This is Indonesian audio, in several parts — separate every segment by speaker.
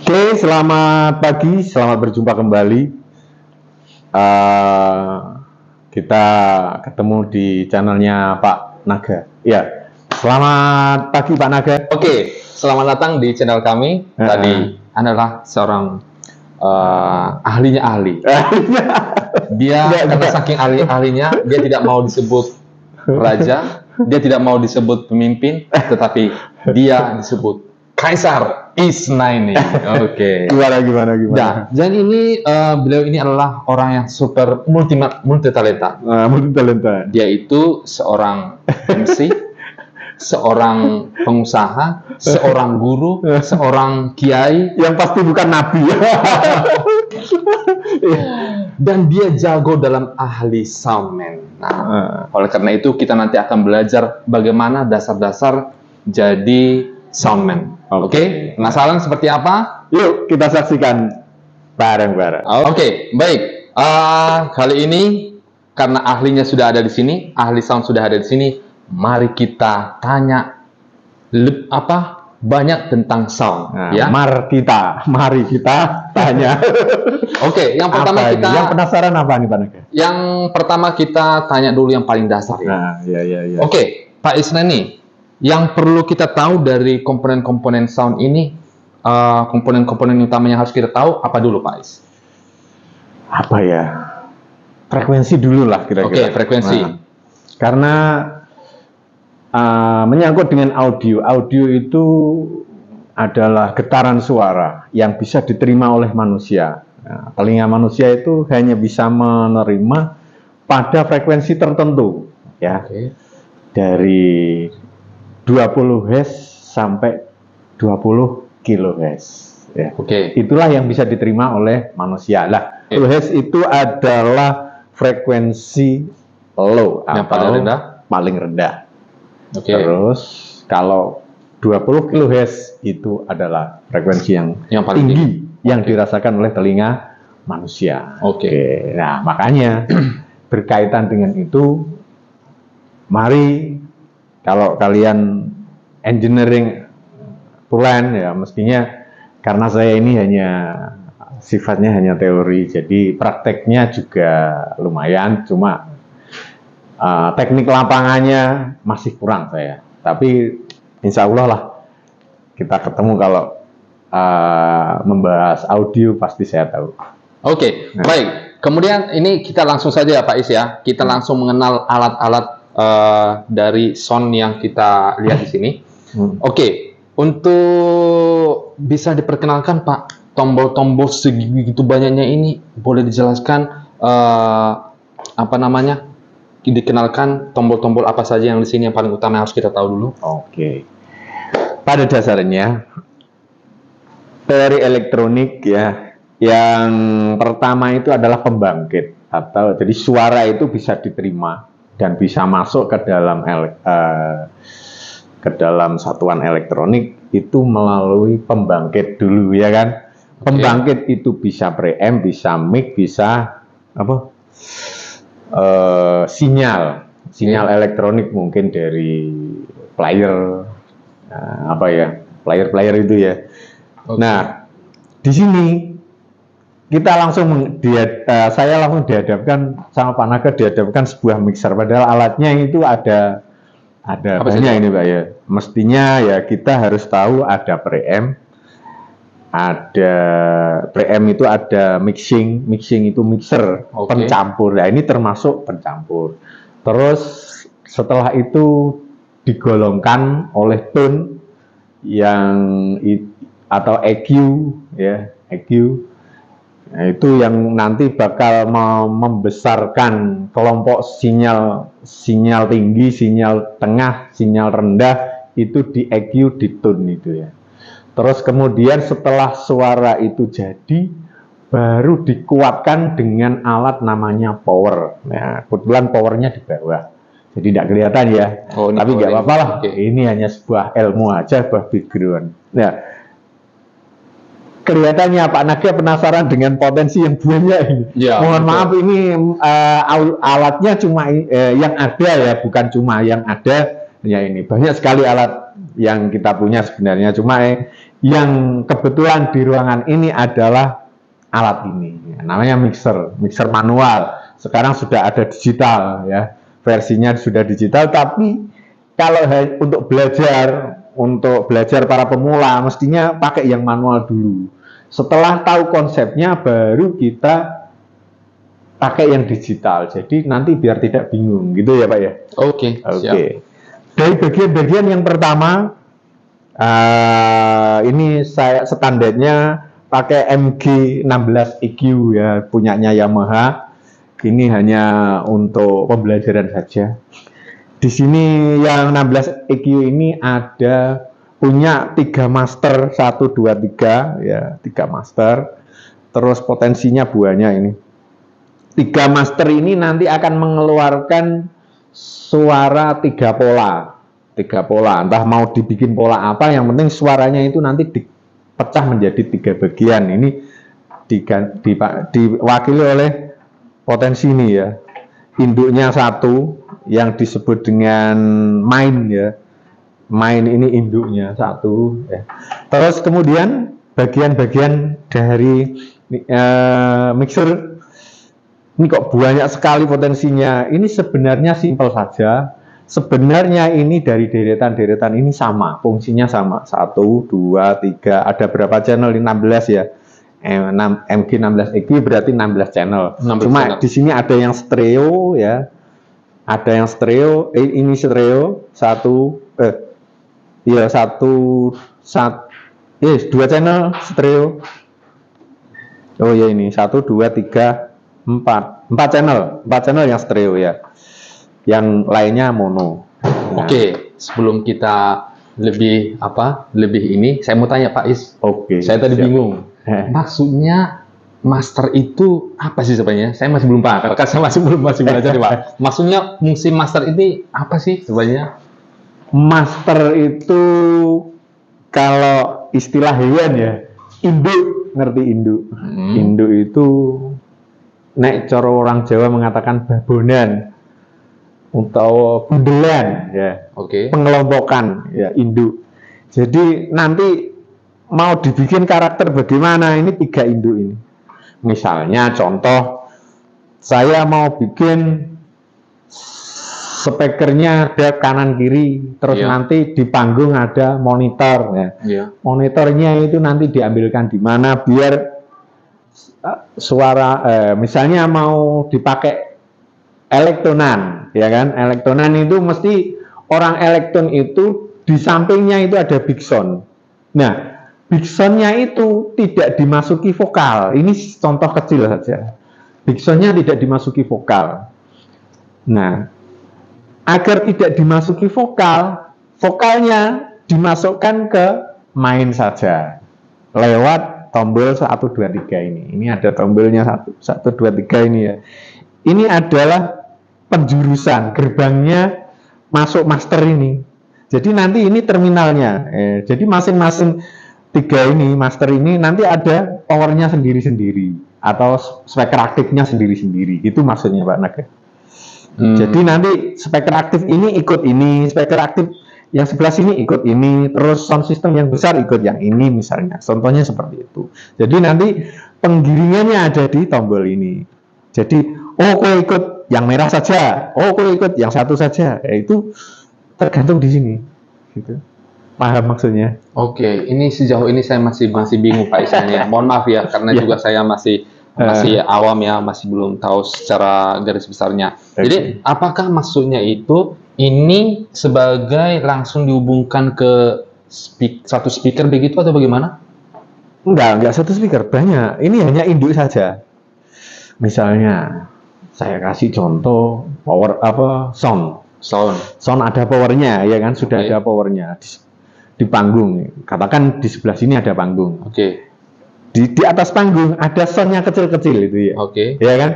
Speaker 1: Oke, selamat pagi, selamat berjumpa kembali. Eh, kita ketemu di channelnya Pak Naga. Ya, selamat pagi Pak Naga.
Speaker 2: Oke, selamat datang di channel kami. Tadi adalah seorang ahlinya ahli. Dia karena saking ahlinya, dia tidak mau disebut raja, dia tidak mau disebut pemimpin, tetapi dia disebut Kaisar Isnaini. Oke.
Speaker 1: Gimana?
Speaker 2: Nah, dan ini beliau ini adalah orang yang super multi talenta.
Speaker 1: Multi talenta.
Speaker 2: Dia itu seorang MC, seorang pengusaha, seorang guru, seorang kiai,
Speaker 1: Yang pasti bukan nabi.
Speaker 2: dan dia jago dalam ahli soundman. Nah, oleh karena itu kita nanti akan belajar bagaimana dasar-dasar jadi soundman. Oke, penasaran seperti apa?
Speaker 1: Yuk kita saksikan bareng-bareng.
Speaker 2: Oke, baik. Kali ini karena ahlinya sudah ada di sini, ahli sound sudah ada di sini, mari kita tanya banyak tentang sound.
Speaker 1: Nah,
Speaker 2: Ya.
Speaker 1: mari kita tanya.
Speaker 2: Oke, yang pertama kita
Speaker 1: yang penasaran apa nih Pak Naga?
Speaker 2: yang pertama kita tanya dulu yang paling dasar ya.
Speaker 1: Nah, ya.
Speaker 2: Oke, Pak Isnaini, yang perlu kita tahu dari komponen-komponen sound ini, komponen-komponen utamanya harus kita tahu apa dulu, Pak Is?
Speaker 1: Apa ya? Frekuensi dulu lah kira-kira.
Speaker 2: Oke, frekuensi.
Speaker 1: Nah, karena menyangkut dengan audio. Audio itu adalah getaran suara yang bisa diterima oleh manusia. Nah, telinga manusia itu hanya bisa menerima pada frekuensi tertentu, ya.
Speaker 2: Oke.
Speaker 1: Dari 20 Hz sampai 20 kHz. Ya.
Speaker 2: Oke.
Speaker 1: Itulah yang bisa diterima oleh manusia. Lah, 20 Hz itu adalah frekuensi low
Speaker 2: Yang
Speaker 1: atau paling rendah.
Speaker 2: Oke.
Speaker 1: Terus kalau 20 kHz itu adalah frekuensi yang
Speaker 2: paling
Speaker 1: tinggi yang dirasakan oleh telinga manusia.
Speaker 2: Oke.
Speaker 1: Nah, makanya berkaitan dengan itu, mari kalau kalian engineering plan ya mestinya, karena saya ini sifatnya hanya teori, jadi prakteknya juga lumayan, cuma teknik lapangannya masih kurang saya. Tapi insya Allah lah kita ketemu kalau membahas audio pasti saya tahu.
Speaker 2: Oke, baik. Kemudian ini kita langsung saja ya Pak Is ya. Kita langsung mengenal alat-alat dari sound yang kita lihat di sini. Oke, untuk bisa diperkenalkan Pak, tombol-tombol segitu banyaknya ini boleh dijelaskan dikenalkan tombol-tombol apa saja yang di sini yang paling utama yang harus kita tahu dulu.
Speaker 1: Oke. Pada dasarnya teori elektronik ya, yang pertama itu adalah pembangkit, atau jadi suara itu bisa diterima dan bisa masuk ke dalam satuan elektronik itu melalui pembangkit dulu ya kan. Pembangkit itu bisa preamp, bisa mic, bisa sinyal elektronik mungkin dari player, player itu ya. Nah, di sini kita saya langsung dihadapkan sama Pak Naga, dihadapkan sebuah mixer, padahal alatnya itu ada banyak ini Pak ya. Mestinya ya kita harus tahu ada preamp, itu ada mixing itu mixer, pencampur. Nah, ini termasuk pencampur. Terus setelah itu digolongkan oleh tone atau EQ ya, EQ. Nah, itu yang nanti bakal membesarkan kelompok sinyal tinggi, sinyal tengah, sinyal rendah itu di EQ, di tone itu ya. Terus kemudian setelah suara itu jadi, baru dikuatkan dengan alat namanya power. Nah, kebetulan powernya di bawah, jadi tidak kelihatan ya. Tapi nggak apa-apa lah. Ini hanya sebuah ilmu aja, sebuah background. Nah, kelihatannya Pak Naga penasaran dengan potensi yang banyak ini.
Speaker 2: Ya,
Speaker 1: mohon maaf, ini alatnya cuma yang ada ya, bukan cuma yang ada ya, ini banyak sekali alat yang kita punya sebenarnya. Cuma yang kebetulan di ruangan ini adalah alat ini. Namanya mixer manual. Sekarang sudah ada digital ya. Versinya sudah digital, tapi kalau untuk belajar para pemula mestinya pakai yang manual dulu. Setelah tahu konsepnya baru kita pakai yang digital. Jadi nanti biar tidak bingung gitu ya Pak ya.
Speaker 2: Oke.
Speaker 1: Dari bagian-bagian yang pertama, ini saya standarnya pakai MG16 EQ ya, punyanya Yamaha. Ini hanya untuk pembelajaran saja. Di sini yang 16 EQ ini ada punya 3 master, 1, 2, 3 ya, 3 master. Terus potensinya buahnya ini. 3 master ini nanti akan mengeluarkan suara 3 pola. 3 pola, entah mau dibikin pola apa, yang penting suaranya itu nanti dipecah menjadi 3 bagian. Ini diwakili oleh potensi ini ya. Induknya 1 yang disebut dengan main ya. Main ini induknya 1 ya. Terus kemudian bagian-bagian dari mixer ini kok banyak sekali potensinya. Ini sebenarnya simpel saja. Sebenarnya ini dari deretan-deretan ini sama, fungsinya sama. 1, 2, 3, ada berapa channel? 16 ya. MG16 EQ berarti 16 channel. 16 Cuma channel. Di sini ada yang stereo ya. Ada yang stereo, ini stereo 2 channel stereo. Oh ya ini 1, 2, 3, 4 channel yang stereo ya. Yang lainnya mono. Nah.
Speaker 2: Oke, sebelum kita lebih ini, saya mau tanya Pak Is.
Speaker 1: Oke.
Speaker 2: Saya tadi bingung. Maksudnya master itu apa sih sebenarnya? Saya masih belum paham. Karena saya masih belajar Pak. Maksudnya fungsi master ini apa sih sebenarnya?
Speaker 1: Master itu kalau istilah hewan ya, induk, ngerti induk? Induk itu nek cara orang Jawa mengatakan babonan atau bundelan ya. Pengelompokan ya, induk. Jadi nanti mau dibikin karakter bagaimana, ini 3 induk ini. Misalnya contoh saya mau bikin speakernya ada kanan kiri, terus nanti di panggung ada monitor ya. Monitornya itu nanti diambilkan di mana biar suara misalnya mau dipakai elektronan ya kan. Elektronan itu mesti orang elektron itu di sampingnya itu ada big sound. Nah, big sound-nya itu tidak dimasuki vokal. Ini contoh kecil saja. Big sound-nya tidak dimasuki vokal. Nah, agar tidak dimasuki vokal, vokalnya dimasukkan ke main saja lewat tombol 1, 2, 3 ini. Ini ada tombolnya 1, 2, 3 ini ya. Ini adalah penjurusan gerbangnya masuk master ini. Jadi nanti ini terminalnya. Jadi masing-masing 3 ini master ini nanti ada powernya sendiri-sendiri atau speaker aktifnya sendiri-sendiri. Itu maksudnya Pak Naga. Jadi nanti speaker aktif ini ikut ini, speaker aktif yang sebelah sini ikut ini, terus sound system yang besar ikut yang ini misalnya. Contohnya seperti itu. Jadi nanti penggiringannya ada di tombol ini. Jadi, kau ikut yang merah saja, kau ikut yang 1 saja. Itu tergantung di sini. Gitu. Paham maksudnya?
Speaker 2: Oke, ini sejauh ini saya masih bingung Pak Isanya. Mohon maaf ya, karena juga saya masih awam ya, masih belum tahu secara garis besarnya. Jadi apakah maksudnya itu ini sebagai langsung dihubungkan ke satu speaker begitu atau bagaimana?
Speaker 1: Enggak satu speaker, banyak. Ini hanya induk saja. Misalnya saya kasih contoh power sound ada powernya ya kan, sudah ada powernya di panggung. Katakan di sebelah sini ada panggung. Di atas panggung ada soundnya kecil-kecil itu ya. Ya kan?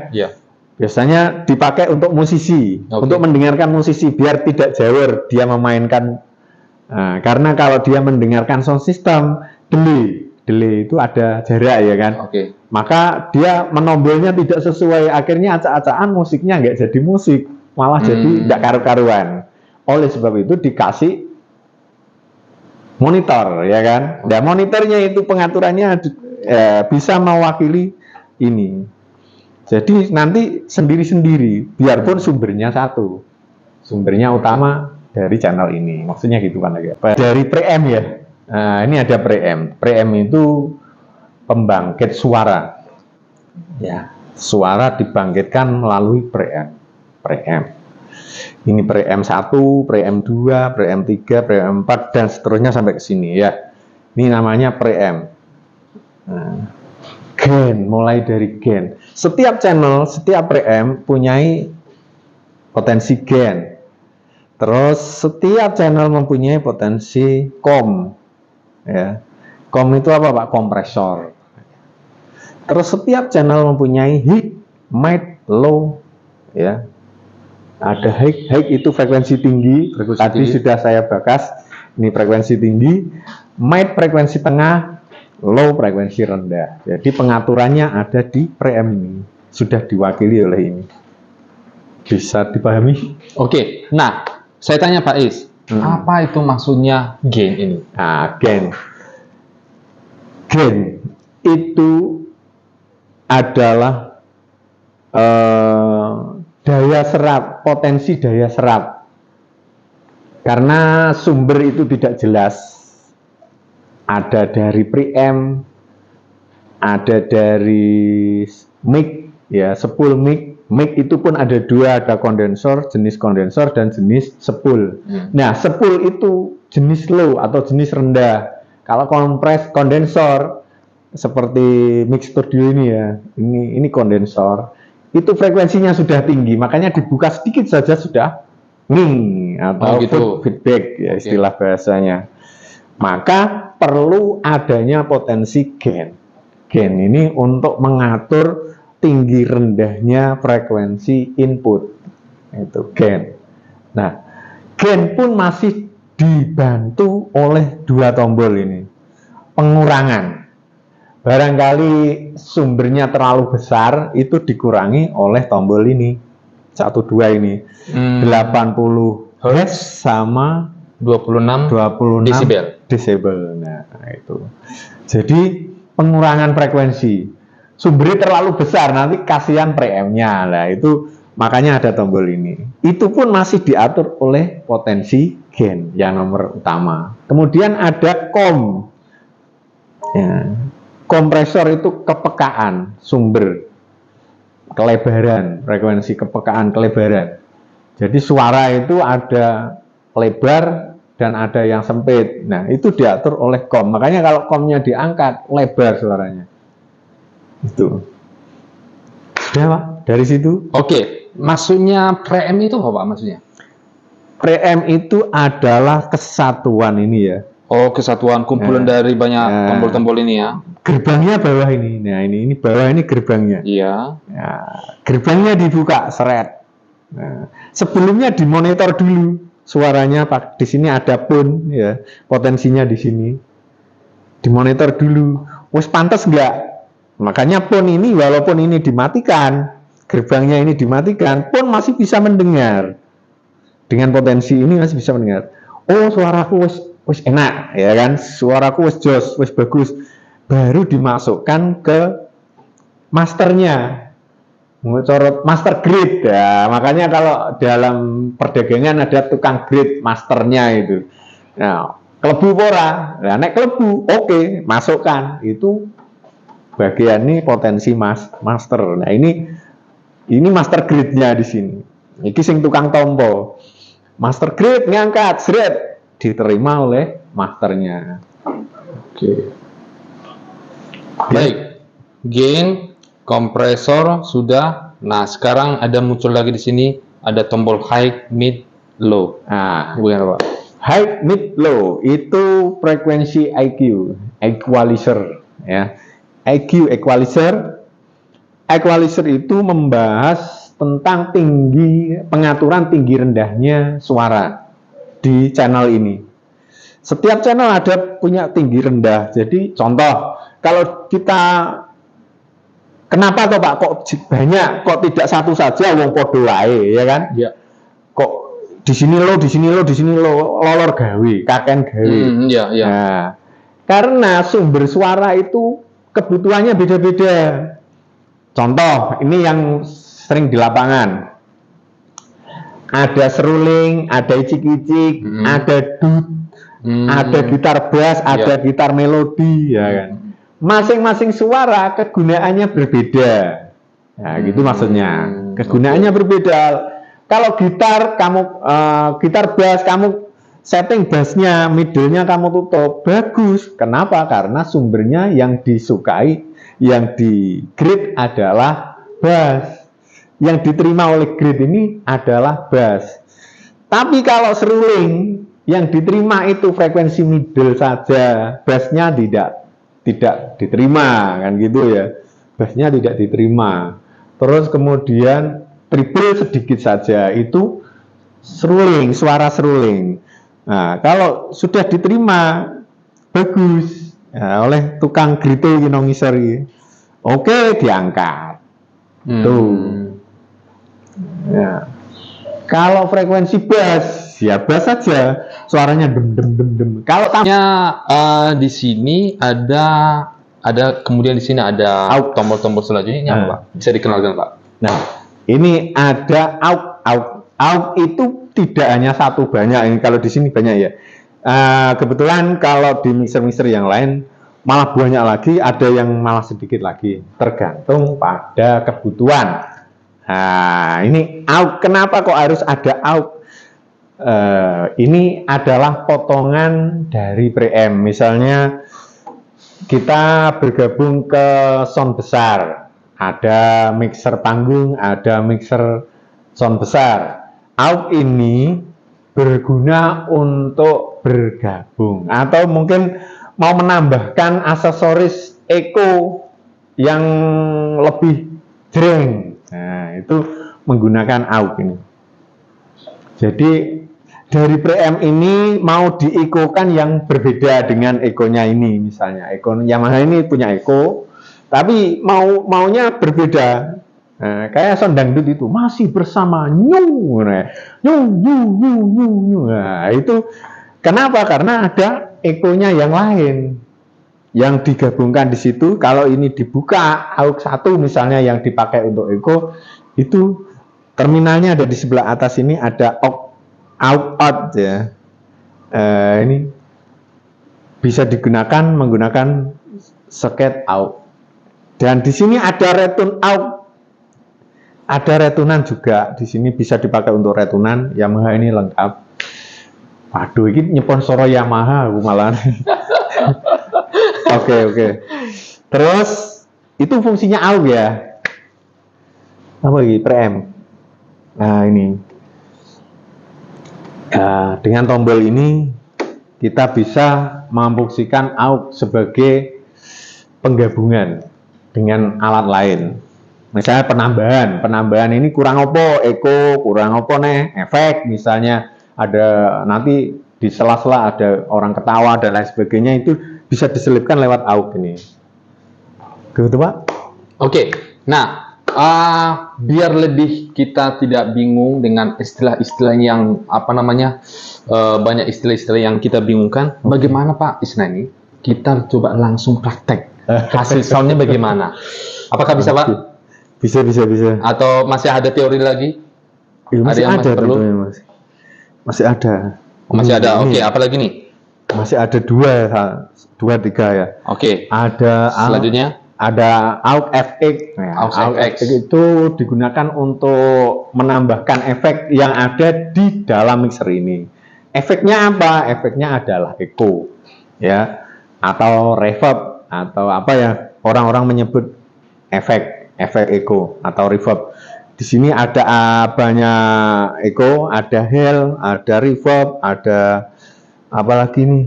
Speaker 1: Biasanya dipakai untuk musisi, untuk mendengarkan musisi biar tidak jawar dia memainkan. Nah, karena kalau dia mendengarkan sound system, delay itu ada jarak ya kan. Maka dia menombolnya tidak sesuai, akhirnya acak-acakan musiknya nggak jadi musik, malah jadi nggak karu-karuan. Oleh sebab itu dikasih monitor, ya kan? Nah, monitornya itu pengaturannya bisa mewakili ini. Jadi nanti sendiri-sendiri, biarpun sumbernya satu, sumbernya utama dari channel ini. Maksudnya gitu kan ya. Dari preamp ya. Nah, ini ada preamp. Preamp itu pembangkit suara. Ya, suara dibangkitkan melalui preamp. Preamp. Ini preamp 1, preamp 2, preamp 3, preamp 4 dan seterusnya sampai ke sini ya. Ini namanya preamp. Nah, gain, mulai dari gain. Setiap channel, setiap preamp punyai potensi gain. Terus setiap channel mempunyai potensi COM. Ya. COM itu apa Pak? Kompresor. Terus setiap channel mempunyai high, mid, low. Ya. Ada high itu frekuensi tinggi. Tadi sudah saya bahas. Ini frekuensi tinggi. Mid frekuensi tengah, low frekuensi rendah. Jadi pengaturannya ada di preamp ini. Sudah diwakili oleh ini. Bisa dipahami?
Speaker 2: Oke. Nah, saya tanya Pak Is, apa itu maksudnya gain ini?
Speaker 1: Nah, gain. Gain itu adalah daya serap, potensi daya serap. Karena sumber itu tidak jelas. Ada dari preamp, ada dari mic, ya, spool mic. Mic itu pun ada dua, ada kondensor, jenis kondensor dan jenis spool. Nah, spool itu jenis low atau jenis rendah. Kalau kondensor seperti mic studio ini ya, ini kondensor, itu frekuensinya sudah tinggi, makanya dibuka sedikit saja sudah nging atau feedback ya istilah bahasanya. Maka perlu adanya potensi gain. Gain ini untuk mengatur tinggi rendahnya frekuensi input, itu gain. Nah, gain pun masih dibantu oleh dua tombol ini. Pengurangan, barangkali sumbernya terlalu besar, itu dikurangi oleh tombol ini, 1, 2 ini, 80 Hz sama 26 desibel. Nah, itu. Jadi pengurangan frekuensi. Sumbernya terlalu besar, nanti kasihan preampnya. Nah, itu makanya ada tombol ini. Itu pun masih diatur oleh potensi gain yang nomor utama. Kemudian ada COM. Ya. Kompresor itu kepekaan sumber, kelebaran, frekuensi kepekaan kelebaran. Jadi suara itu ada lebar dan ada yang sempit. Nah, itu diatur oleh COM. Makanya kalau COM-nya diangkat, lebar suaranya. Itu. Sudah Pak, dari situ.
Speaker 2: Oke, maksudnya preamp itu apa Pak maksudnya?
Speaker 1: Preamp itu adalah kesatuan ini ya.
Speaker 2: Oh, kesatuan kumpulan dari banyak tombol-tombol ini ya.
Speaker 1: Gerbangnya bawah ini. Nah, ini bawah ini gerbangnya.
Speaker 2: Iya.
Speaker 1: Nah, gerbangnya dibuka, seret. Nah, sebelumnya dimonitor dulu suaranya Pak. Di sini ada pun ya, potensinya di sini. Dimonitor dulu. Wes pantas enggak? Makanya pun ini walaupun ini dimatikan, gerbangnya ini dimatikan, pun masih bisa mendengar. Dengan potensi ini masih bisa mendengar. Oh, suaraku wes enak, ya kan? Suaraku wes jos, wes bagus. Baru dimasukkan ke masternya. Mencorot master grade ya. Makanya kalau dalam perdagangan ada tukang grade masternya itu. Nah, kelebu pora. Nah, nek kelebu, oke, masukkan. Itu bagian ini potensi master. Nah, ini master grade-nya di sini. Ini sing tukang tombol. Master grade ngangkat, seret, diterima oleh masternya. Oke.
Speaker 2: Baik. Gain, kompresor sudah. Nah, sekarang ada muncul lagi di sini ada tombol high, mid, low.
Speaker 1: Nah,
Speaker 2: bagaimana Pak?
Speaker 1: High, mid, low itu frekuensi EQ, equalizer ya. EQ equalizer. Equalizer itu membahas tentang pengaturan tinggi rendahnya suara di channel ini. Setiap channel ada punya tinggi rendah. Jadi contoh, kalau kita kenapa kok tidak satu saja wong podo wae ya kan?
Speaker 2: Ya.
Speaker 1: Kok di sini lo, lolor gawe, kaken gawe.
Speaker 2: Iya, iya.
Speaker 1: Nah, karena sumber suara itu kebutuhannya beda-beda. Contoh, ini yang sering di lapangan. Ada seruling, ada icik-icik, ada dut, ada gitar bass, ada gitar melodi, ya kan. Masing-masing suara kegunaannya berbeda. Nah, gitu maksudnya. Kegunaannya berbeda. Kalau gitar gitar bass kamu setting bassnya, middle-nya kamu tutup, bagus. Kenapa? Karena sumbernya yang disukai, yang di grid adalah bass. Yang diterima oleh grid ini adalah bass. Tapi kalau seruling yang diterima itu frekuensi middle saja, bassnya tidak diterima, kan gitu ya. Bassnya tidak diterima. Terus kemudian treble sedikit saja, itu seruling, suara seruling. Nah, kalau sudah diterima bagus ya, oleh tukang grito yang ngisor, oke, diangkat. Tuh. Ya. Kalau frekuensi bass, ya bass saja, suaranya dem. Kalau
Speaker 2: di sini ada kemudian di sini ada tombol-tombol selanjutnya, ini apa, Pak? Bisa dikenalkan, Pak?
Speaker 1: Nah, ini ada AUX itu tidak hanya satu, banyak. Ini kalau di sini banyak ya. Kebetulan kalau di mixer-mixer yang lain malah banyak lagi, ada yang malah sedikit lagi, tergantung pada kebutuhan. Nah, ini AUX. Kenapa kok harus ada AUX? Ini adalah potongan dari preamp. Misalnya kita bergabung ke sound besar, ada mixer panggung, ada mixer sound besar. AUX ini berguna untuk bergabung atau mungkin mau menambahkan aksesoris echo yang lebih jreng. Nah, itu menggunakan AUX ini. Jadi dari preamp ini mau diekokan yang berbeda dengan ekonya ini, misalnya Eko Yamaha ini punya eko, tapi maunya berbeda. Nah, kayak sound dangdut itu masih bersama nyu. Nah, itu kenapa? Karena ada ekonya yang lain yang digabungkan di situ. Kalau ini dibuka AUX 1 misalnya yang dipakai untuk eko, itu terminalnya ada di sebelah atas ini, ada out ya. Ini bisa digunakan menggunakan soket AUX. Dan di sini ada retune AUX. Ada retunan juga di sini, bisa dipakai untuk retunan. Yamaha ini lengkap. Waduh, ini nyponsoro Yamaha aku malah. Oke. Terus itu fungsinya AUX ya. Apa lagi? Preamp. Nah, ini. Dengan tombol ini kita bisa memfungsikan AUX sebagai penggabungan dengan alat lain. Misalnya penambahan ini kurang opo, eko, kurang opo efek, misalnya ada nanti di sela-sela ada orang ketawa dan lain sebagainya, itu bisa diselipkan lewat AUX ini. Gitu, Pak? Oke.
Speaker 2: Nah, biar lebih kita tidak bingung dengan istilah-istilah yang banyak istilah-istilah yang kita bingungkan. Bagaimana, Pak Isna ini? Kita coba langsung praktek. Hasil soundnya bagaimana? Apakah bisa, Pak?
Speaker 1: Bisa.
Speaker 2: Atau masih ada teori lagi?
Speaker 1: Masih ada perlu? Masih ada.
Speaker 2: Masih ada. Oke, apa lagi nih?
Speaker 1: Masih ada dua tiga ya.
Speaker 2: Oke.
Speaker 1: Ada
Speaker 2: selanjutnya.
Speaker 1: Ada AUX FX. AUX FX itu digunakan untuk menambahkan efek yang ada di dalam mixer ini. Efeknya apa? Efeknya adalah echo, ya, atau reverb, atau apa ya orang-orang menyebut efek echo atau reverb. Di sini ada banyak echo, ada hell, ada reverb, ada apa lagi nih?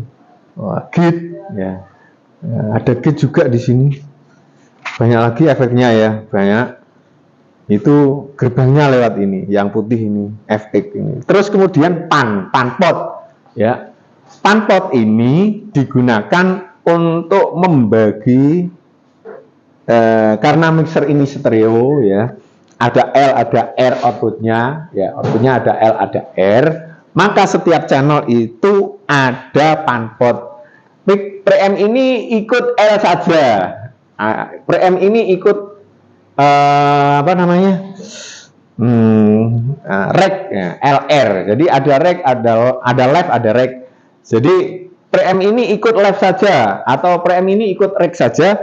Speaker 1: Gate, ya. Ada gate juga di sini. Banyak lagi efeknya ya, banyak. Itu gerbangnya lewat ini, yang putih ini, FX ini. Terus kemudian panpot, ya. Panpot ini digunakan untuk membagi, karena mixer ini stereo ya, ada L, ada R outputnya, ya, outputnya ada L, ada R. maka setiap channel itu ada panpot. Preamp ini ikut L saja. Preamp ini ikut apa namanya? Rec, ya, LR. Jadi ada rec, ada left, ada rec. Jadi preamp ini ikut left saja atau preamp ini ikut rec saja,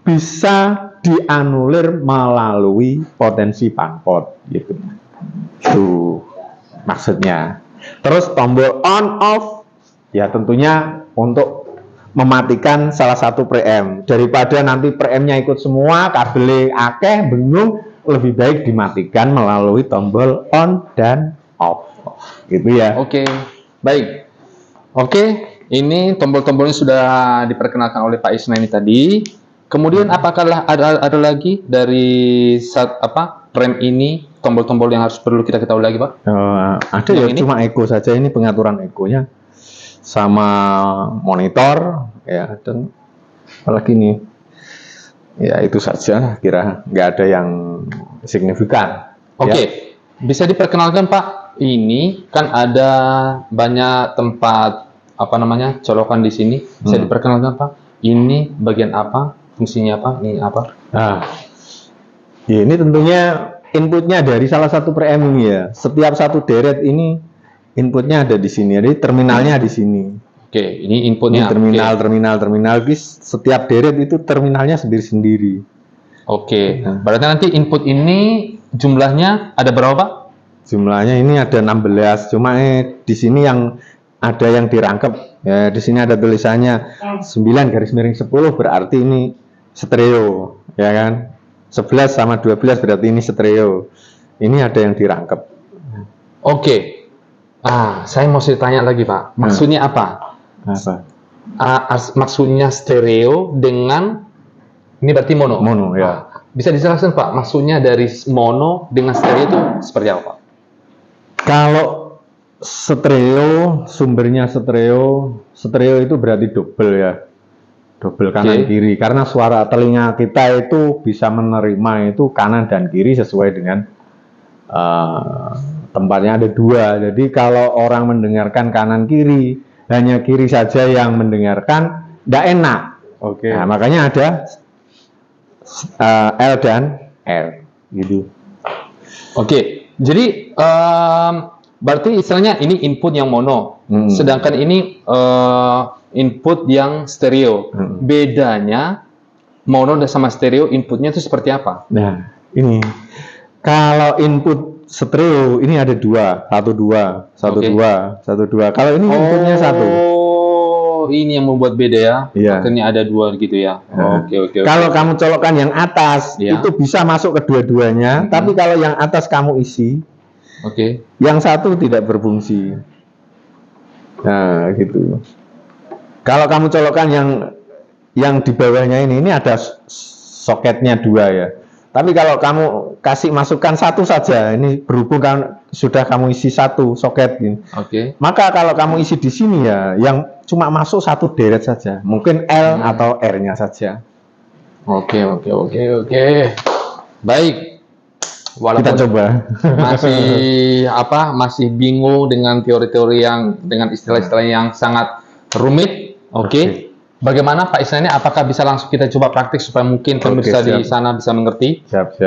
Speaker 1: bisa dianulir melalui potensi panpot gitu. Itu maksudnya. Terus tombol on off ya tentunya untuk mematikan salah satu preamp. Daripada nanti preampnya ikut semua, kabelnya akeh, bingung, lebih baik dimatikan melalui tombol on dan off. Gitu ya.
Speaker 2: Oke, baik. Oke, ini tombol-tombolnya sudah diperkenalkan oleh Pak Isna ini tadi. Kemudian apakah ada lagi dari preamp ini tombol-tombol yang harus perlu kita ketahui lagi, Pak?
Speaker 1: Ada ya, cuma echo saja, ini pengaturan echonya sama monitor ya, dan apalagi nih ya itu saja, kira nggak ada yang signifikan.
Speaker 2: Oke,
Speaker 1: ya.
Speaker 2: Bisa diperkenalkan Pak, ini kan ada banyak tempat colokan di sini. Bisa diperkenalkan Pak, ini bagian apa, fungsinya apa, ini apa?
Speaker 1: Nah, ya ini tentunya inputnya dari salah satu preamp ini ya. Setiap satu deret ini inputnya ada di sini, jadi terminalnya di sini.
Speaker 2: Oke, ini inputnya.
Speaker 1: Ini terminal. Setiap deret itu terminalnya sendiri-sendiri.
Speaker 2: Oke, berarti nanti input ini jumlahnya ada berapa, Pak?
Speaker 1: Jumlahnya ini ada 16, cuma di sini yang ada yang dirangkep. Ya, di sini ada tulisannya 9/10 berarti ini stereo, ya kan? 11 sama 12 berarti ini stereo. Ini ada yang dirangkep.
Speaker 2: Oke. Saya mau tanya lagi, Pak. Maksudnya apa? Maksudnya stereo dengan ini berarti mono.
Speaker 1: Mono, ya.
Speaker 2: Bisa dijelaskan, Pak, maksudnya dari mono dengan stereo itu seperti apa, Pak?
Speaker 1: Kalau stereo, sumbernya stereo itu berarti double ya. Double kanan kiri, karena suara telinga kita itu bisa menerima itu kanan dan kiri sesuai dengan tempatnya ada dua. Jadi kalau orang mendengarkan kanan kiri, hanya kiri saja yang mendengarkan, tidak enak. Nah, makanya ada L dan R gitu.
Speaker 2: Jadi berarti istilahnya ini input yang mono, sedangkan ini input yang stereo. Bedanya mono dan sama stereo inputnya itu seperti apa?
Speaker 1: Nah, ini kalau input stereo ini ada dua, satu dua. Kalau ini inputnya satu.
Speaker 2: Oh, ini yang membuat beda ya?
Speaker 1: Iya.
Speaker 2: Akhirnya ada dua gitu ya? Oke.
Speaker 1: Kalau kamu colokkan yang atas, itu bisa masuk kedua-duanya. Tapi kalau yang atas kamu isi, yang satu tidak berfungsi. Nah, gitu. Kalau kamu colokkan yang di bawahnya ini ada soketnya dua ya. Tapi kalau kamu kasih masukkan satu saja, ini berhubung kan sudah kamu isi satu soket ini. Maka kalau kamu isi di sini ya, yang cuma masuk satu deret saja, mungkin L atau R-nya saja.
Speaker 2: Oke. Baik. Walaupun
Speaker 1: kita coba
Speaker 2: masih bingung dengan teori-teori yang dengan istilah-istilah yang sangat rumit. Bagaimana Pak Isna ini? Apakah bisa langsung kita coba praktik supaya mungkin pemirsa di sana bisa mengerti?
Speaker 1: Siap.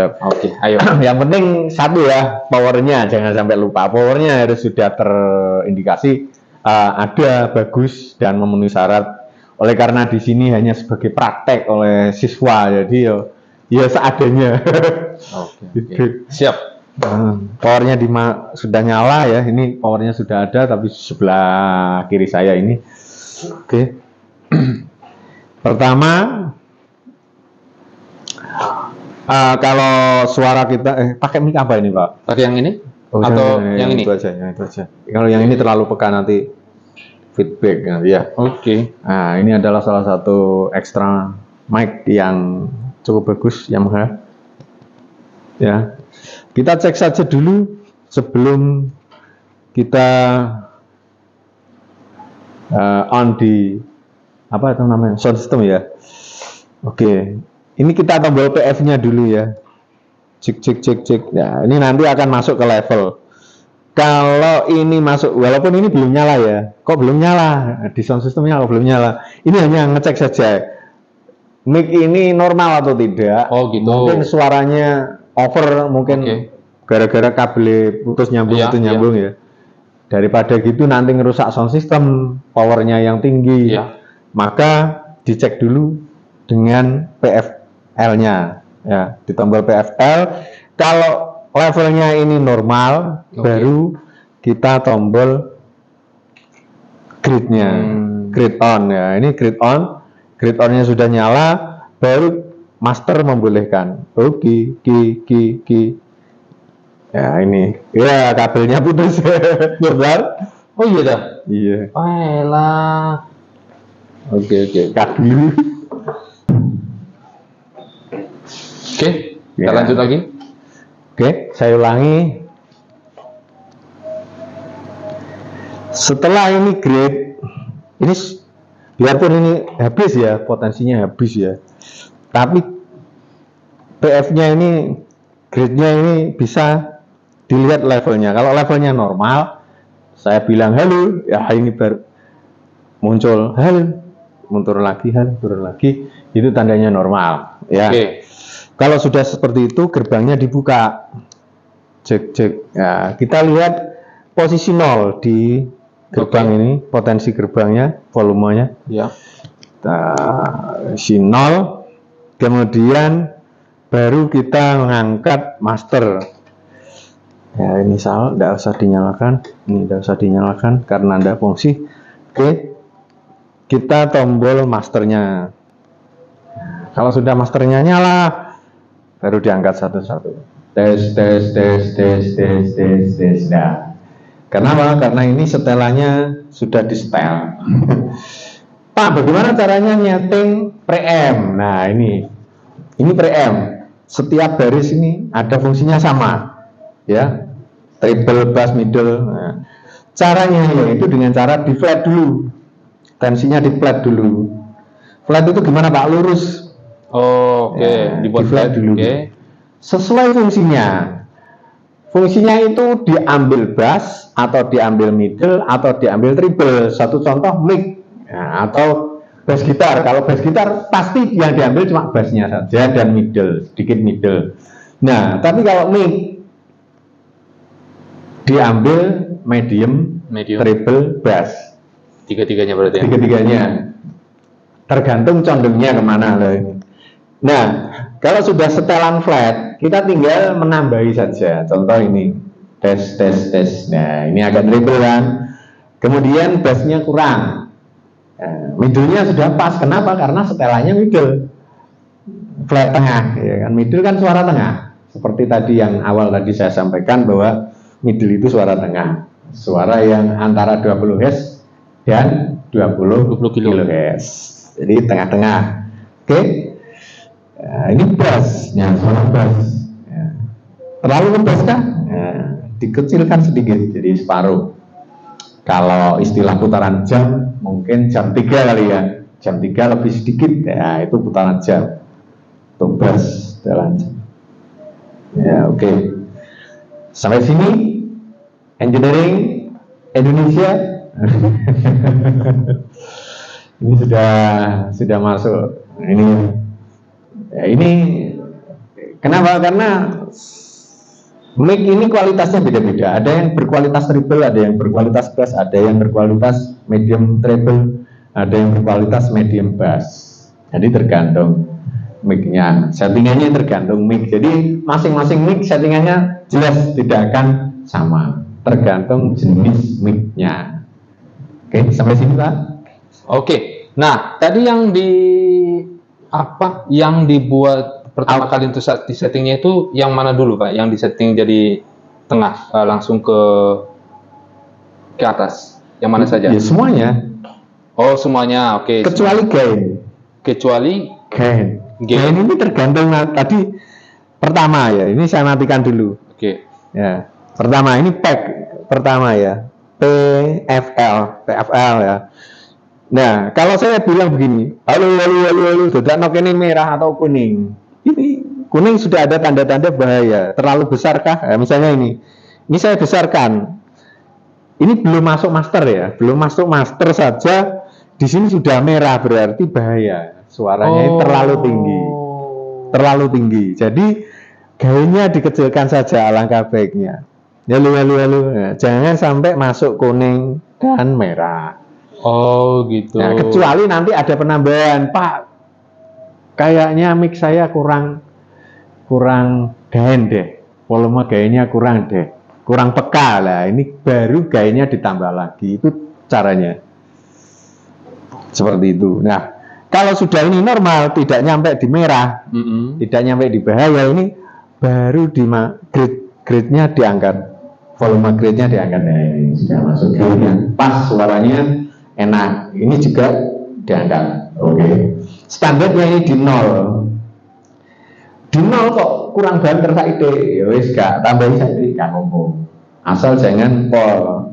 Speaker 2: Ayo.
Speaker 1: Yang penting satu ya, powernya jangan sampai lupa. Powernya harus sudah terindikasi ada, bagus dan memenuhi syarat. Oleh karena di sini hanya sebagai praktek oleh siswa, jadi ya seadanya. Siap. Powernya sudah nyala ya. Ini powernya sudah ada, tapi sebelah kiri saya ini. Pertama, kalau suara kita pakai mic apa ini, Pak?
Speaker 2: Pakai yang ini? Atau yang ini?
Speaker 1: Itu aja. Kalau yang ini terlalu peka nanti feedback ya. Nah, ini adalah salah satu extra mic yang cukup bagus Yamaha. Ya. Kita cek saja dulu sebelum kita on di apa itu namanya, sound system ya. Ini kita tombol PF-nya dulu ya. Cek. Nah, ini nanti akan masuk ke level. Kalau ini masuk, walaupun ini belum nyala ya, kok belum nyala? Di sound systemnya kok belum nyala? Ini hanya ngecek saja, mic ini normal atau tidak.
Speaker 2: Oh, gitu.
Speaker 1: Mungkin suaranya over, mungkin
Speaker 2: Oke.
Speaker 1: gara-gara kabel putus nyambung
Speaker 2: Iya,
Speaker 1: itu nyambung ya. Daripada gitu nanti ngerusak sound system, powernya yang tinggi.
Speaker 2: Iya.
Speaker 1: Maka dicek dulu dengan PFL-nya. Ya, di tombol PFL. Kalau levelnya ini normal,
Speaker 2: Oke.
Speaker 1: baru kita tombol grid-nya, grid on ya. Ini grid on, grid on-nya sudah nyala, baru master membolehkan. Oke, ki. Ya ini, ya kabelnya putus, benar?
Speaker 2: Oh iya dah.
Speaker 1: Iya.
Speaker 2: Elah.
Speaker 1: Oke, cut dulu.
Speaker 2: Oke, kita
Speaker 1: Ya.
Speaker 2: lanjut lagi.
Speaker 1: Oke, saya ulangi. Setelah ini grade, ini biarpun ini habis ya, potensinya habis ya. Tapi PF-nya ini, grade-nya ini bisa dilihat levelnya. Kalau levelnya normal, saya bilang halo, ya ini baru muncul halo, turun lagi, itu tandanya normal. Ya.
Speaker 2: Oke.
Speaker 1: Kalau sudah seperti itu, gerbangnya dibuka. Cek. Ya, kita lihat posisi 0 di gerbang ini, potensi gerbangnya, volumenya.
Speaker 2: Ya.
Speaker 1: Si 0, kemudian baru kita mengangkat master. Ya, ini salah, tidak usah dinyalakan. Ini tidak usah dinyalakan karena ada fungsi. Oke, kita tombol masternya. Kalau sudah masternya nyala, baru diangkat satu-satu. Tes. Nah, kenapa? Karena ini setelannya sudah di setel. Pak, bagaimana caranya nyeting preamp? Nah, ini preamp. Setiap baris ini ada fungsinya sama, ya. Treble, bass, middle. Nah, caranya yaitu dengan cara di flat dulu. Tensinya di flat dulu. Flat itu gimana Pak? Lurus.
Speaker 2: Oke,
Speaker 1: Ya,
Speaker 2: dibuat
Speaker 1: di flat dulu.
Speaker 2: Oke.
Speaker 1: Sesuai fungsinya. Fungsinya itu diambil bass atau diambil middle atau diambil treble. Satu contoh mic, ya, atau bass gitar. Kalau bass gitar pasti yang diambil cuma bassnya saja dan middle, sedikit middle. Nah, tapi kalau mic diambil medium, treble, bass.
Speaker 2: Tiga-tiganya berarti ya.
Speaker 1: Tiga-tiganya. Tergantung condongnya kemana loh ini. Nah, kalau sudah setelan flat, kita tinggal menambahi saja. Contoh ini, tes. Nah, ini agak treble kan. Kemudian bassnya kurang. Nah, middle-nya sudah pas. Kenapa? Karena setelannya middle. Flat tengah, ya kan. Middle kan suara tengah. Seperti tadi yang awal tadi saya sampaikan bahwa middle itu suara tengah. Suara yang antara 20 Hz dan 20 kHz. Jadi tengah-tengah. Oke. Nah, ini bass, ya, suara bass. Ya. Terlalu ngebas kah? Ya, dikecilkan sedikit, jadi separuh. Kalau istilah putaran jam, mungkin jam 3 kali ya. Jam 3 lebih sedikit, ya itu putaran jam. Untuk bass, jalan jam. Ya, oke. Sampai sini, engineering Indonesia. Ini sudah masuk. Ini kenapa? Karena mic ini kualitasnya beda-beda. Ada yang berkualitas treble, ada yang berkualitas bass, ada yang berkualitas medium treble, ada yang berkualitas medium bass. Jadi tergantung mic-nya. Settingannya tergantung mic. Jadi masing-masing mic settingannya jelas tidak akan sama. Tergantung jenis mic-nya. Oke, sampai sini Pak.
Speaker 2: Oke. Nah, tadi yang dibuat pertama kali untuk di settingnya itu yang mana dulu Pak? Yang di setting jadi tengah, langsung ke atas. Yang mana saja?
Speaker 1: Ya semuanya.
Speaker 2: Oh, semuanya. Oke.
Speaker 1: Kecuali gain. Gain ini tergantung tadi pertama ya. Ini saya matikan dulu.
Speaker 2: Oke.
Speaker 1: Ya. Pertama ini pack pertama ya. PFL ya. Nah, kalau saya bilang begini, halo, dadak ini merah atau kuning. Ini kuning sudah ada tanda-tanda bahaya. Terlalu besarkah? Misalnya ini saya besarkan. Ini belum masuk master ya, belum masuk master saja. Di sini sudah merah, berarti bahaya. Suaranya ini terlalu tinggi, terlalu tinggi. Jadi gainnya dikecilkan saja, alangkah baiknya. Halo, halo, halo. Nah, jangan sampai masuk kuning dan merah.
Speaker 2: Oh gitu.
Speaker 1: Nah, kecuali nanti ada penambahan, Pak. Kayaknya mic saya kurang gain deh, volume gainnya kurang deh, kurang peka lah. Ini baru gainnya ditambah lagi. Itu caranya. Seperti itu. Nah, kalau sudah ini normal, tidak nyampe di merah, tidak nyampe di bahaya, ini baru di grade-nya diangkat, volume grade-nya diangkat. Nah, ini sudah masuk grade-nya, pas suaranya enak. Ini juga diangkat. Oke. Standarnya ini di 0. Di 0 kok kurang banter saiki. Ya wis gak tambahi saiki gak apa-apa. Asal jangan pol.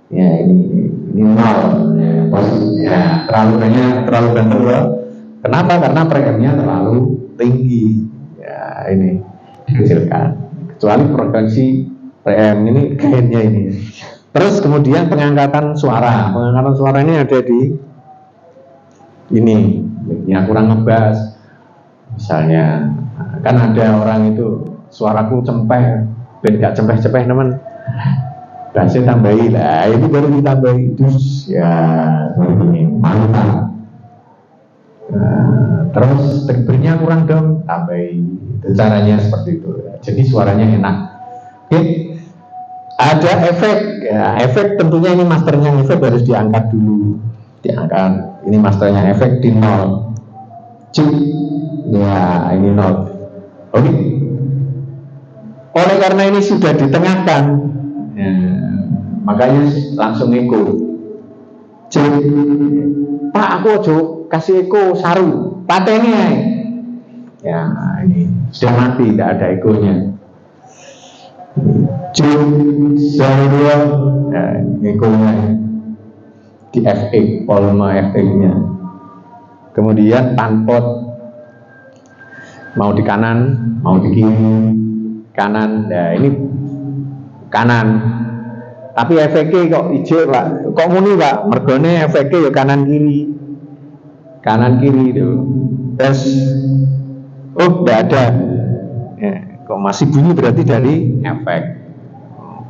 Speaker 1: Ya ini 0. Ya, terlalu banyak, terlalu banter. Kenapa? Karena PM-nya terlalu tinggi. Ya, ini dikecilkan. Kecuali frekuensi PM ini gainnya ini. Terus kemudian pengangkatan suara. Pengangkatan suara ini ada di ini. Ya kurang ngebas. Misalnya, kan ada orang itu suaraku cempeh, ben gak cempeh-cempeh teman. Bassnya tambahi lah, ini baru ditambahi terus ya ini mantap. Terus tekbirnya kurang dong, tambahi. Itu caranya seperti itu. Jadi suaranya enak. Oke. Ada efek, ya, efek tentunya ini masternya efek harus diangkat dulu, diangkat. Ini masternya efek di 0. Cuk. Ya ini 0. Oke. Oleh karena ini sudah ditengahkan. Ya, makanya langsung eko. Cek, Pak aku ojo kasih eko saru, pateni aja. Ya ini sudah mati, tidak ada ekonya. Cek saru, ya, ekonya di FX, volume FX-nya. Kemudian tanpot, mau di kanan, mau di kiri, kanan. Nah ini kanan, tapi efeknya kok hijau Pak, kok muni Pak, mergone efeknya ya kanan kiri itu. Terus tidak ada ya, kok masih bunyi, berarti dari efek.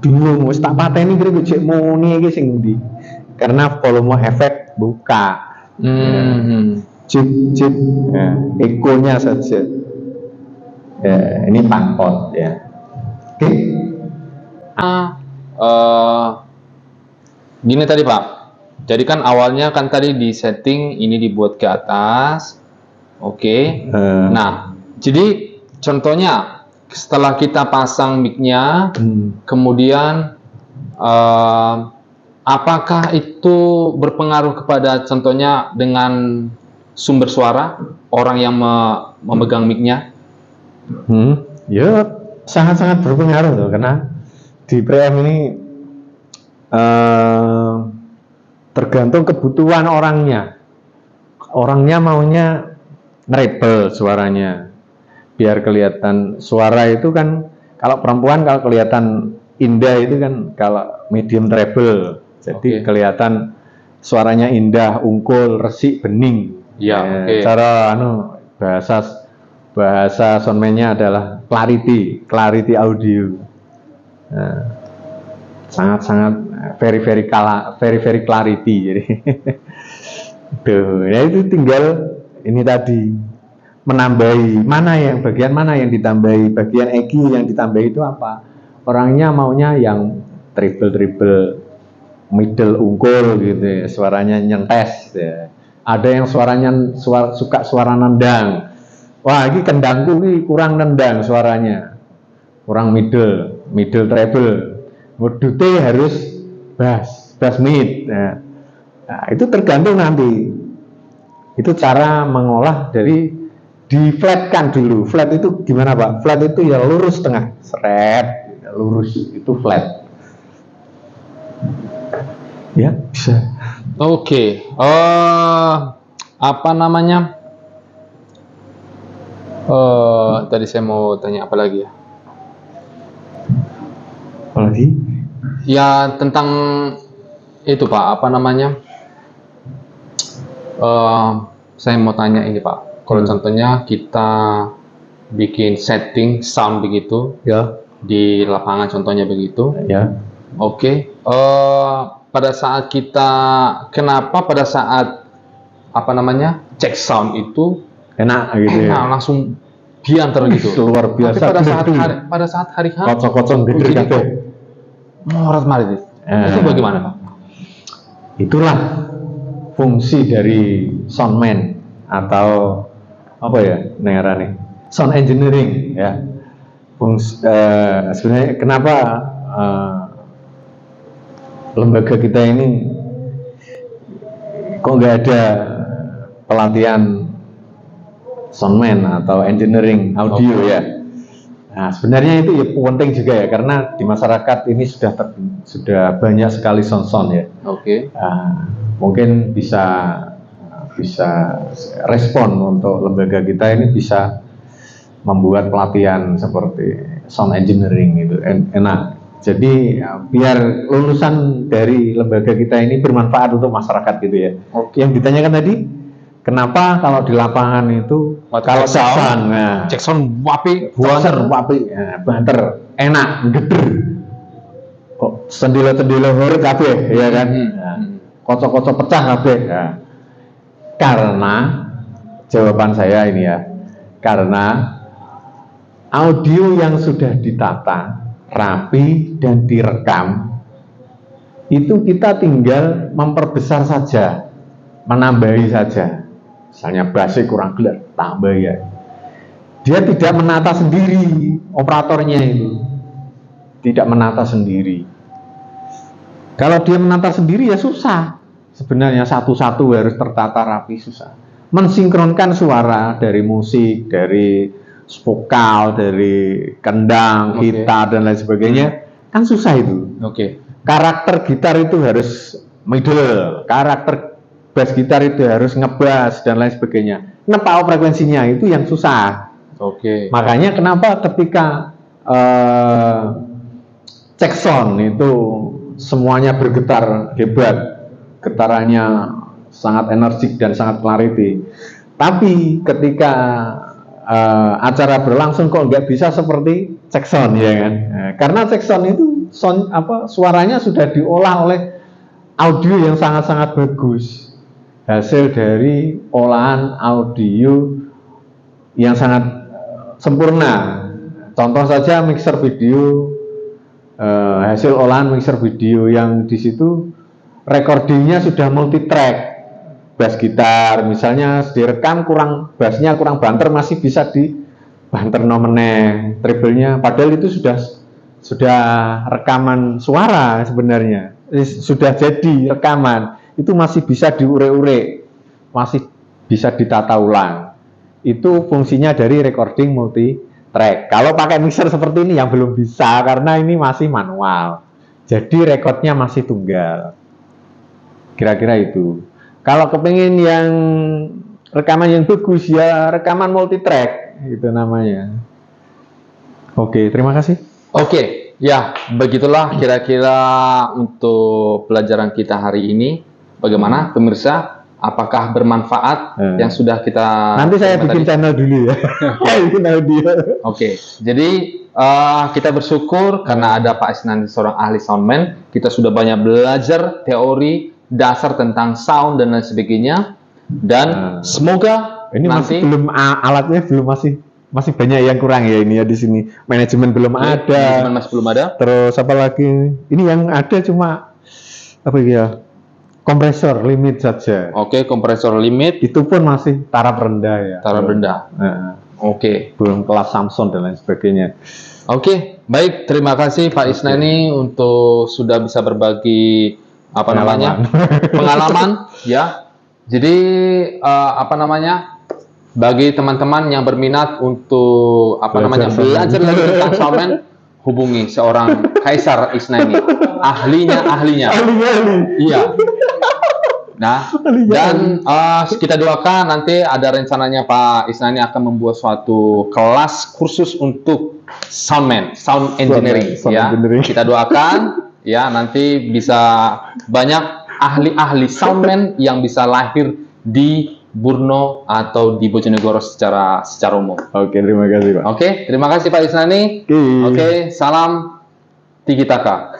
Speaker 1: Bingung, wis tak pateni kira cek muni iki sing ndi, karena volume efek buka. Cip ya, ekonya saja ya, ini tanpot ya. Oke.
Speaker 2: Gini tadi Pak, jadi kan awalnya kan tadi di setting ini dibuat ke atas, oke. Nah, jadi contohnya setelah kita pasang mic-nya, kemudian apakah itu berpengaruh kepada contohnya dengan sumber suara orang yang memegang mic-nya?
Speaker 1: Ya sangat-sangat berpengaruh tuh, karena di PM ini tergantung kebutuhan orangnya. Orangnya maunya treble suaranya, biar kelihatan. Suara itu kan kalau perempuan kalau kelihatan indah itu kan kalau medium treble, jadi kelihatan suaranya indah, ungkul, resik, bening.
Speaker 2: Ya,
Speaker 1: cara bahasa soundman-nya adalah clarity audio. Sangat-sangat very clarity. Jadi tuh, ya itu tinggal ini tadi menambahi bagian mana yang ditambahi, bagian EQ yang ditambahi itu apa. Orangnya maunya yang triple middle ungkul gitu ya, suaranya nyentes ya. Ada yang suka suara nendang. Wah, ini kendangku ini kurang nendang suaranya, kurang middle treble. Ngedute harus bass mid. Nah, itu tergantung nanti. Itu cara mengolah dari di-flatkan dulu. Flat itu gimana Pak? Flat itu ya lurus tengah, seret, lurus itu flat. Ya bisa.
Speaker 2: Oke. Apa namanya? Tadi saya mau tanya apa lagi ya?
Speaker 1: Apalagi?
Speaker 2: Ya tentang itu Pak, apa namanya? Saya mau tanya ini Pak. Kalau contohnya kita bikin setting sound begitu
Speaker 1: Ya,
Speaker 2: di lapangan, contohnya begitu.
Speaker 1: ya.
Speaker 2: Oke. Pada saat kenapa pada saat apa namanya cek sound itu
Speaker 1: Enak gitu ya.
Speaker 2: langsung diantar gitu.
Speaker 1: Luar biasa.
Speaker 2: Tapi pada saat hari H,
Speaker 1: Kocok-kocok gede
Speaker 2: jadi
Speaker 1: kabeh.
Speaker 2: morat marit. Itu bagaimana Pak?
Speaker 1: Itulah fungsi dari soundman atau apa ya nengarane? Sound engineering ya. Sebenarnya kenapa lembaga kita ini kok nggak ada pelatihan soundman atau engineering audio ya? Nah, sebenarnya itu ya penting juga ya karena di masyarakat ini sudah banyak sekali sound ya.
Speaker 2: Oke.
Speaker 1: Mungkin bisa respon untuk lembaga kita ini bisa membuat pelatihan seperti sound engineering itu enak. Jadi biar lulusan dari lembaga kita ini bermanfaat untuk masyarakat gitu ya. Yang ditanyakan tadi, kenapa kalau di lapangan itu kalau sound,
Speaker 2: cek sound wapi,
Speaker 1: banter, enak, geder. Kok sendilo-sendilo huruf kabeh, ya kan? Kocok-kocok pecah kabeh. Nah, karena jawaban saya ini ya, karena audio yang sudah ditata rapi dan direkam itu kita tinggal memperbesar saja, menambahi saja. Misalnya bassnya kurang gelap, tambah ya. Dia tidak menata sendiri, operatornya itu tidak menata sendiri. Kalau dia menata sendiri ya susah. Sebenarnya satu-satu harus tertata rapi, susah. Mensinkronkan suara dari musik, dari vokal, dari kendang, gitar dan lain sebagainya kan susah itu. Karakter gitar itu harus middle, karakter bass gitar itu harus ngebass dan lain sebagainya. Tahu frekuensinya itu yang susah. Makanya kenapa ketika cek sound itu semuanya bergetar hebat, getarannya sangat energik dan sangat clarity. Tapi ketika acara berlangsung kok nggak bisa seperti cek sound ya kan? Karena cek sound itu suaranya sudah diolah oleh audio yang sangat-sangat bagus, hasil dari olahan audio yang sangat sempurna. Contoh saja mixer video, hasil olahan mixer video yang di situ recordingnya sudah multi track. Bass gitar misalnya direkam kurang bassnya kurang banter masih bisa di banter nomene treble-nya, padahal itu sudah rekaman suara sebenarnya, sudah jadi rekaman, itu masih bisa diure-ure, masih bisa ditata ulang. Itu fungsinya dari recording multi track. Kalau pakai mixer seperti ini yang belum bisa karena ini masih manual, jadi recordnya masih tunggal. Kira-kira itu. Kalau kepengen yang rekaman yang bagus ya rekaman multi track itu namanya. Oke, terima kasih.
Speaker 2: Oke, ya begitulah kira-kira untuk pelajaran kita hari ini. Bagaimana pemirsa? Apakah bermanfaat yang sudah kita?
Speaker 1: Nanti saya bikin channel dulu ya. Bikin audio.
Speaker 2: Oke, jadi kita bersyukur karena ada Pak Isnan seorang ahli soundman. Kita sudah banyak belajar teori dasar tentang sound dan lain sebagainya, dan semoga
Speaker 1: ini
Speaker 2: nanti
Speaker 1: masih belum alatnya belum masih banyak yang kurang ya ini ya di sini, manajemen belum ada,
Speaker 2: manajemen masih belum ada,
Speaker 1: terus apa lagi ini yang ada cuma apa ya, kompresor limit saja.
Speaker 2: Oke, kompresor limit
Speaker 1: itu pun masih taraf rendah ya,
Speaker 2: taraf rendah. Oke,
Speaker 1: belum kelas Samsung dan lain sebagainya.
Speaker 2: Oke, baik, terima kasih Pak Isnani untuk sudah bisa berbagi pengalaman ya. Jadi bagi teman-teman yang berminat untuk belajar lagi tentang soundman, hubungi seorang Kaisar Isnani, ahlinya. Iya. Nah, dan kita doakan nanti ada rencananya Pak Isnani akan membuat suatu kelas kursus untuk sound engineering. Kita doakan. ya nanti bisa banyak ahli-ahli soundman yang bisa lahir di Brno atau di Bojonegoro secara umum.
Speaker 1: Oke, terima kasih Pak.
Speaker 2: Oke, terima kasih Pak Isnani.
Speaker 1: Oke.
Speaker 2: Oke, salam Tiki Taka.